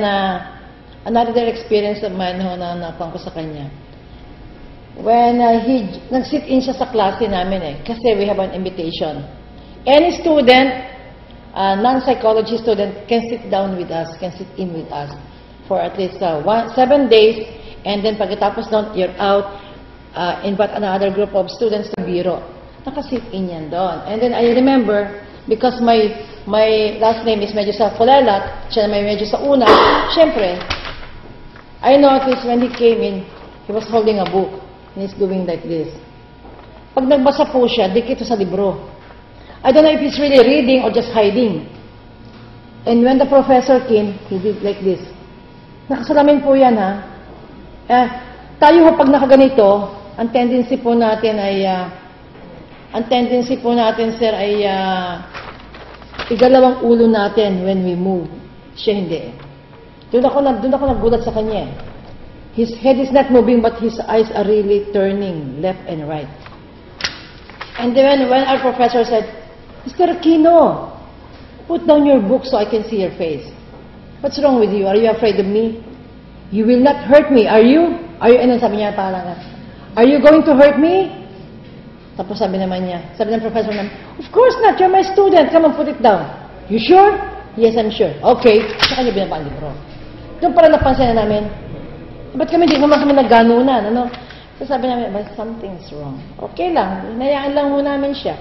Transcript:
Na another experience of mine na napang ko sa kanya. When nag-sit in siya sa klase namin kasi we have an invitation. Any student, non-psychology student can sit down with us, can sit in with us for at least 7 days, and then pagkatapos doon, you're out, invite another group of students to biro. Nakasit in yan doon. And then I remember, because my last name is medyo sa Kulelat, siya may medyo sa una, syempre, I noticed when he came in, he was holding a book, and he's doing like this. Pag nagbasa po siya, dikit sa libro. I don't know if he's really reading or just hiding. And when the professor came, he did like this. Nakasalamin po yan, ha? Tayo ho, pag nakaganito, ang tendency po natin, sir, ay igalawang ulo natin when we move. Siya hindi. Doon ako nagulat sa kanya. His head is not moving, but his eyes are really turning left and right. And then when our professor said, Mr. Aquino, put down your book so I can see your face. What's wrong with you? Are you afraid of me? You will not hurt me, are you? Ano sabi niya parang, are you going to hurt me? Tapos sabi naman niya, sabi ng professor naman, of course not, you're my student, come on, put it down. You sure? Yes, I'm sure. Okay, sa kanya binaba ang libro. Doon para napansin na namin, ba't kami di naman kami nagganunan, ano? So sabi namin, but something's wrong. Okay lang, hinayaan lang muna namin siya.